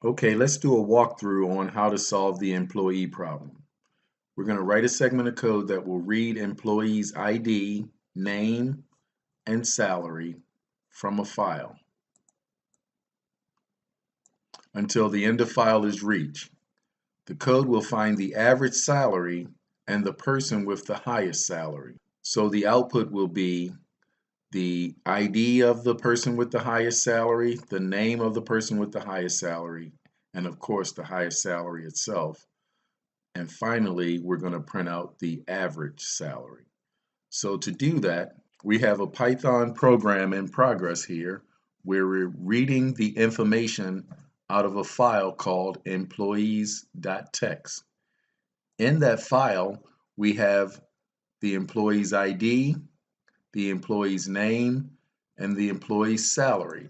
Okay, let's do a walkthrough on how to solve the employee problem. We're going to write a segment of code that will read employee's ID, name, and salary from a file until the end of file is reached. The code will find the average salary and the person with the highest salary. So the output will be the ID of the person with the highest salary, the name of the person with the highest salary, and of course the highest salary itself. And finally, we're going to print out the average salary. So to do that, we have a Python program in progress here where we're reading the information out of a file called employees.txt. In that file, we have the employee's ID, the employee's name, and the employee's salary.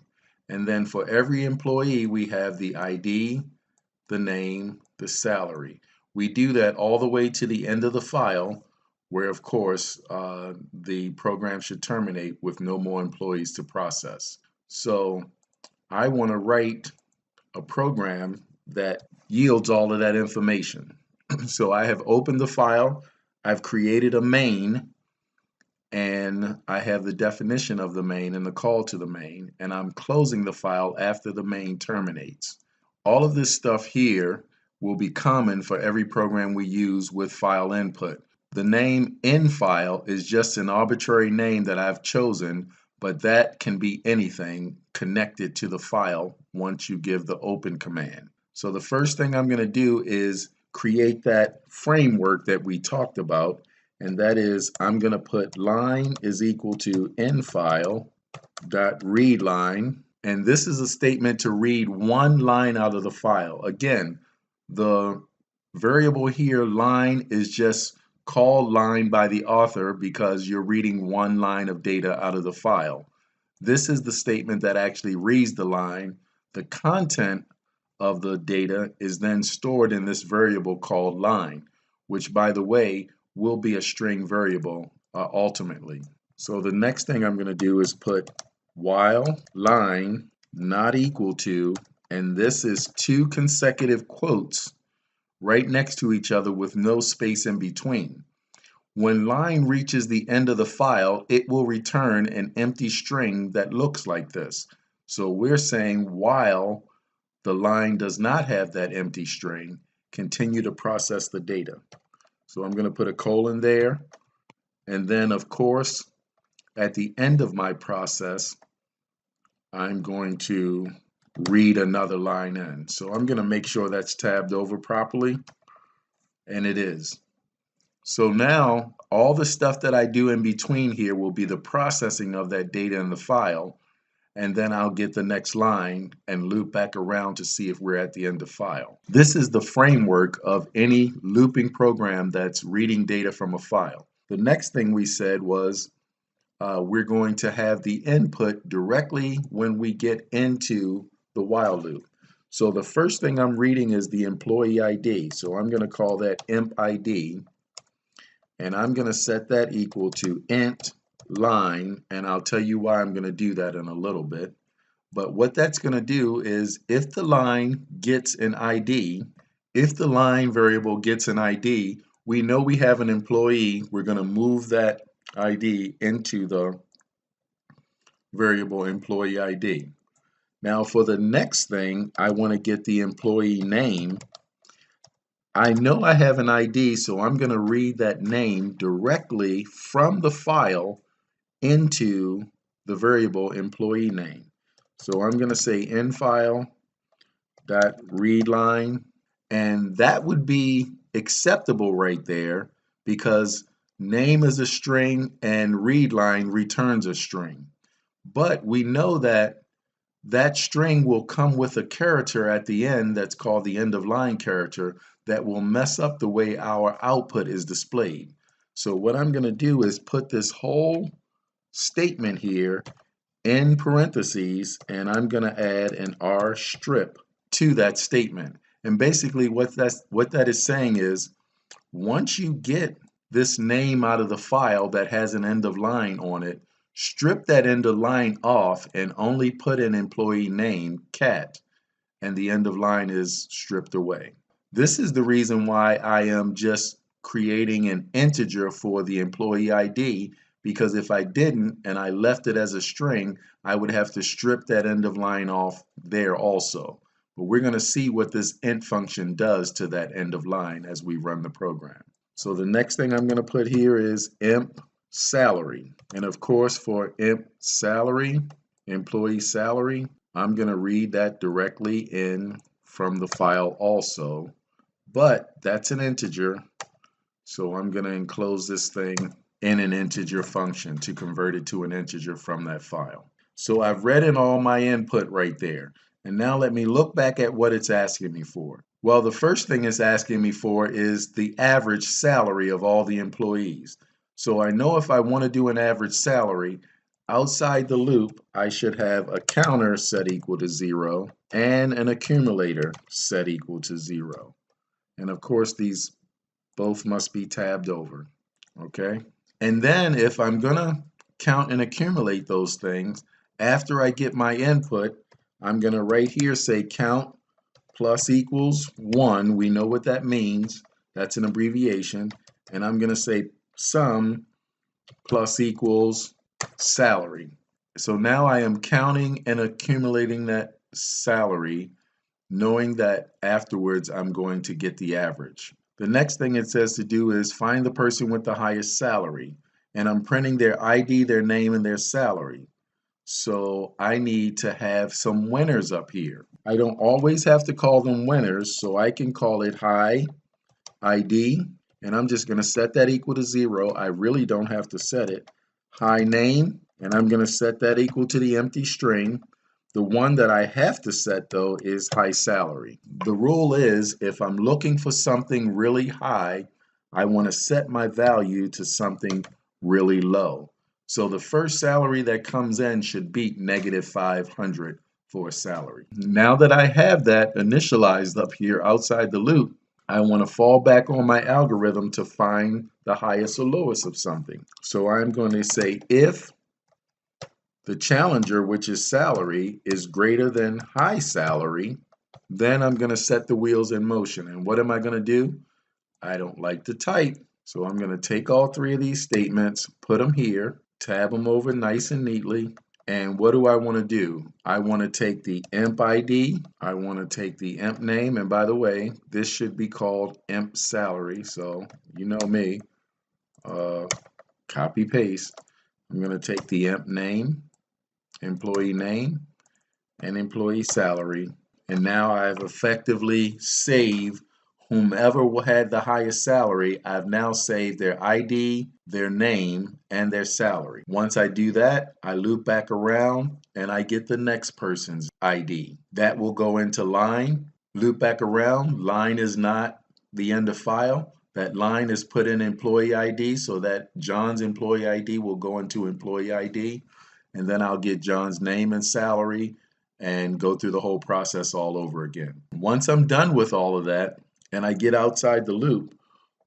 And then for every employee, we have the ID, the name, the salary. We do that all the way to the end of the file, where of course the program should terminate with no more employees to process. So I want to write a program that yields all of that information. So I have opened the file, I've created a main, and I have the definition of the main and the call to the main, and I'm closing the file after the main terminates. All of this stuff here will be common for every program we use with file input. The name in file is just an arbitrary name that I've chosen, but that can be anything connected to the file once you give the open command. So the first thing I'm going to do is create that framework that we talked about, and that is I'm going to put line is equal to in file dot read line, and this is a statement to read one line out of the file. Again, the variable here line is just called line by the author because you're reading one line of data out of the file. This is the statement that actually reads the line. The content of the data is then stored in this variable called line, which by the way will be a string variable ultimately. So the next thing I'm going to do is put while line not equal to, and this is two consecutive quotes right next to each other with no space in between. When line reaches the end of the file, it will return an empty string that looks like this. So we're saying while the line does not have that empty string, continue to process the data. So I'm going to put a colon there, and then of course at the end of my process I'm going to read another line in. So I'm going to make sure that's tabbed over properly, and it is. So now all the stuff that I do in between here will be the processing of that data in the file, and then I'll get the next line and loop back around to see if we're at the end of file. This is the framework of any looping program that's reading data from a file. The next thing we said was we're going to have the input directly when we get into the while loop. So the first thing I'm reading is the employee ID. So I'm going to call that emp ID, and I'm going to set that equal to int line, and I'll tell you why I'm going to do that in a little bit. But what that's going to do is if the line gets an ID, if the line variable gets an ID, we know we have an employee. We're going to move that ID into the variable employee ID. Now for the next thing, I want to get the employee name. I know I have an ID, so I'm going to read that name directly from the file into the variable employee name. So I'm going to say in file dot read line, and that would be acceptable right there because name is a string and read line returns a string. But we know that that string will come with a character at the end that's called the end of line character that will mess up the way our output is displayed. So what I'm going to do is put this whole statement here in parentheses, and I'm going to add an R strip to that statement. And basically what that is saying is once you get this name out of the file that has an end of line on it, strip that end of line off and only put in employee name cat, and the end of line is stripped away. This is the reason why I am just creating an integer for the employee ID, because if I didn't and I left it as a string, I would have to strip that end of line off there also. But we're going to see what this int function does to that end of line as we run the program. So the next thing I'm going to put here is emp salary. And of course, for emp salary, employee salary, I'm going to read that directly in from the file also, but that's an integer, so I'm going to enclose this thing in an integer function to convert it to an integer from that file. So I've read in all my input right there, and now let me look back at what it's asking me for. Well, the first thing it's asking me for is the average salary of all the employees. So I know if I want to do an average salary, outside the loop, I should have a counter set equal to 0 and an accumulator set equal to 0. And of course, these both must be tabbed over, okay? And then if I'm gonna count and accumulate those things, after I get my input, I'm gonna right here say count plus equals 1. We know what that means. That's an abbreviation. And I'm gonna say sum plus equals salary. So now I am counting and accumulating that salary, knowing that afterwards I'm going to get the average. The next thing it says to do is find the person with the highest salary. And I'm printing their ID, their name, and their salary. So I need to have some winners up here. I don't always have to call them winners, so I can call it high ID, and I'm just going to set that equal to 0. I really don't have to set it. High name, and I'm going to set that equal to the empty string. The one that I have to set, though, is high salary. The rule is if I'm looking for something really high, I want to set my value to something really low. So the first salary that comes in should beat -500 for a salary. Now that I have that initialized up here outside the loop, I want to fall back on my algorithm to find the highest or lowest of something. So I'm going to say if the challenger, which is salary, is greater than high salary, then I'm going to set the wheels in motion. And what am I going to do? I don't like to type, so I'm going to take all three of these statements, put them here, tab them over nice and neatly. And what do I want to do? I want to take the emp ID, I want to take the emp name, and by the way, this should be called emp salary, so you know me, copy paste. I'm going to take the emp name, employee name, and employee salary, and now I've effectively saved whomever had the highest salary. I've now saved their ID, their name, and their salary. Once I do that, I loop back around and I get the next person's ID. That will go into line, loop back around. Line is not the end of file. That line is put in employee ID, so that John's employee ID will go into employee ID, and then I'll get John's name and salary and go through the whole process all over again. Once I'm done with all of that and I get outside the loop,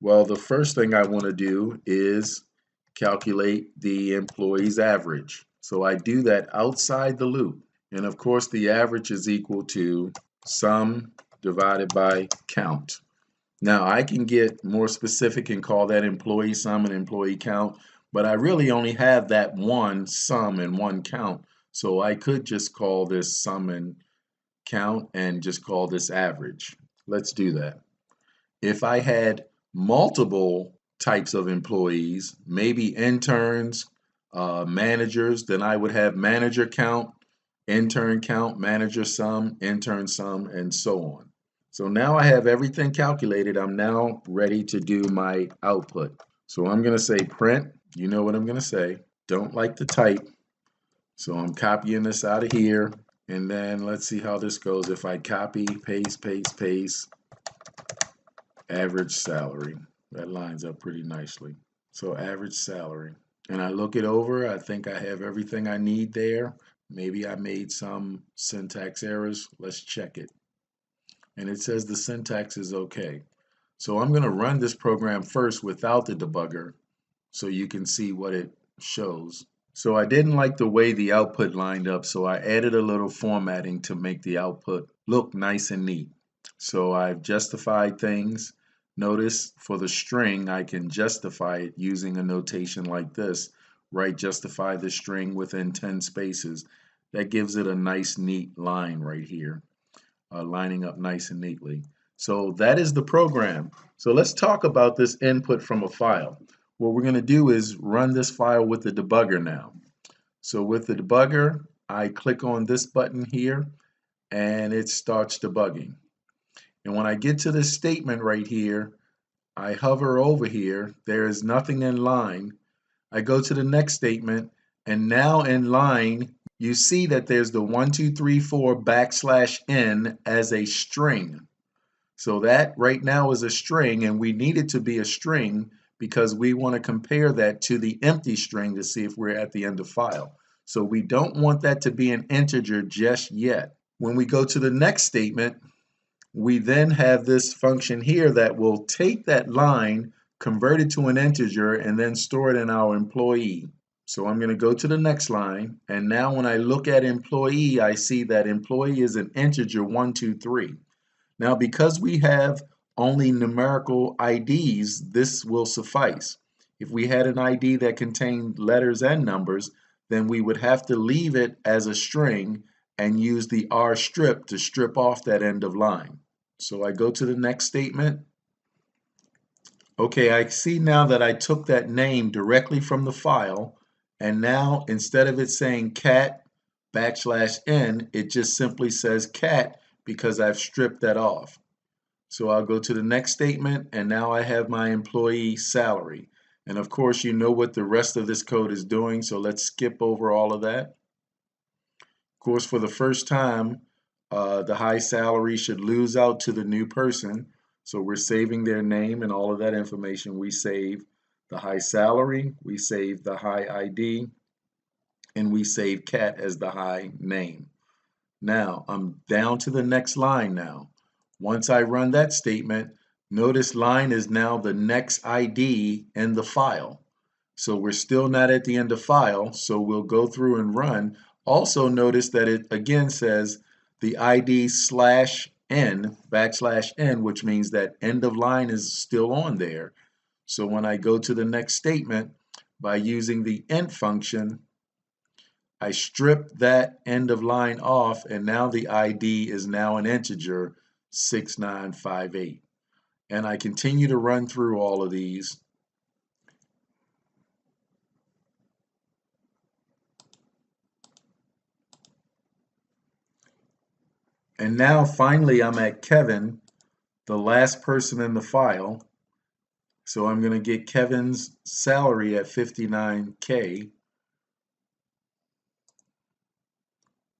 well, the first thing I want to do is calculate the employee's average. So I do that outside the loop. And of course, the average is equal to sum divided by count. Now, I can get more specific and call that employee sum and employee count, but I really only have that one sum and one count. So I could just call this sum and count and just call this average. Let's do that. If I had multiple types of employees, maybe interns, managers, then I would have manager count, intern count, manager sum, intern sum, and so on. So now I have everything calculated. I'm now ready to do my output. So I'm going to say print. You know what I'm going to say. Don't like to type. So I'm copying this out of here. And then let's see how this goes. If I copy, paste, paste, paste, average salary. That lines up pretty nicely. So average salary. And I look it over. I think I have everything I need there. Maybe I made some syntax errors. Let's check it. And it says the syntax is okay. So I'm going to run this program first without the debugger so you can see what it shows. So I didn't like the way the output lined up, so I added a little formatting to make the output look nice and neat. So I've justified things. Notice for the string, I can justify it using a notation like this. Right, justify the string within 10 spaces. That gives it a nice, neat line right here, lining up nice and neatly. So that is the program. So let's talk about this input from a file. What we're going to do is run this file with the debugger now. So with the debugger, I click on this button here and it starts debugging. And when I get to this statement right here, I hover over here. There is nothing in line. I go to the next statement, and now in line, you see that there's the 1234 \n as a string. So that right now is a string, and we need it to be a string because we want to compare that to the empty string to see if we're at the end of file. So we don't want that to be an integer just yet. When we go to the next statement, we then have this function here that will take that line, convert it to an integer, and then store it in our employee. So I'm going to go to the next line, and now when I look at employee, I see that employee is an integer 123. Now, because we have only numerical IDs, this will suffice. If we had an ID that contained letters and numbers, then we would have to leave it as a string and use the rstrip to strip off that end of line. So I go to the next statement. Okay, I see now that I took that name directly from the file, and now instead of it saying cat \n, it just simply says cat because I've stripped that off. So I'll go to the next statement, and now I have my employee salary. And of course, you know what the rest of this code is doing, so let's skip over all of that. Of course, for the first time, the high salary should lose out to the new person. So we're saving their name and all of that information. We save the high salary, we save the high ID, and we save cat as the high name. Now, I'm down to the next line now. Once I run that statement, notice line is now the next ID in the file. So we're still not at the end of file, so we'll go through and run. Also notice that it again says the ID /n, which means that end of line is still on there. So when I go to the next statement, by using the int function, I strip that end of line off, and now the ID is now an integer 6958. And I continue to run through all of these. And now finally I'm at Kevin, the last person in the file. So I'm going to get Kevin's salary at 59K.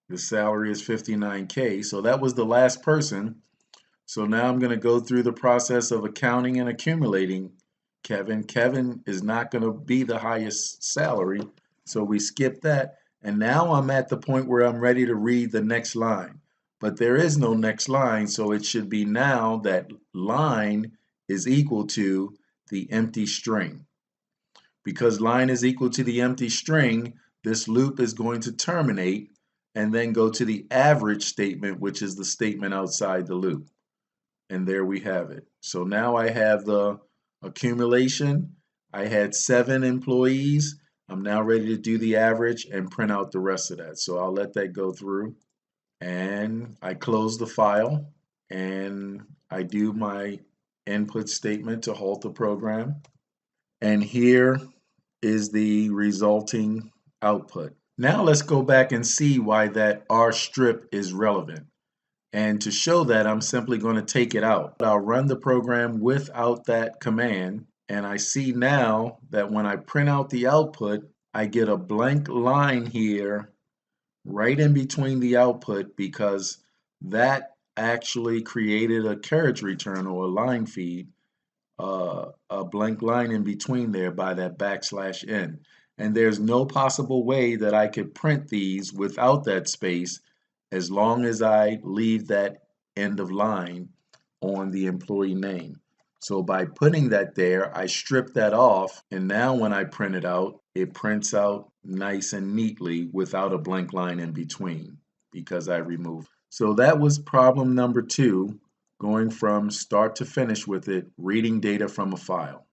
The salary is 59K. So that was the last person. So now I'm going to go through the process of accounting and accumulating Kevin. Kevin is not going to be the highest salary, so we skip that. And now I'm at the point where I'm ready to read the next line. But there is no next line, so it should be now that line is equal to the empty string. Because line is equal to the empty string, this loop is going to terminate and then go to the average statement, which is the statement outside the loop. And there we have it. So now I have the accumulation. I had 7 employees. I'm now ready to do the average and print out the rest of that. So I'll let that go through. And I close the file and I do my input statement to halt the program. And here is the resulting output. Now let's go back and see why that rstrip is relevant. And to show that, I'm simply going to take it out. I'll run the program without that command, and I see now that when I print out the output, I get a blank line here right in between the output because that actually created a carriage return or a line feed, a blank line in between there by that \n. And there's no possible way that I could print these without that space as long as I leave that end of line on the employee name. So by putting that there, I strip that off, and now when I print it out, it prints out nice and neatly without a blank line in between because I removed. So that was problem number 2, going from start to finish with it, reading data from a file.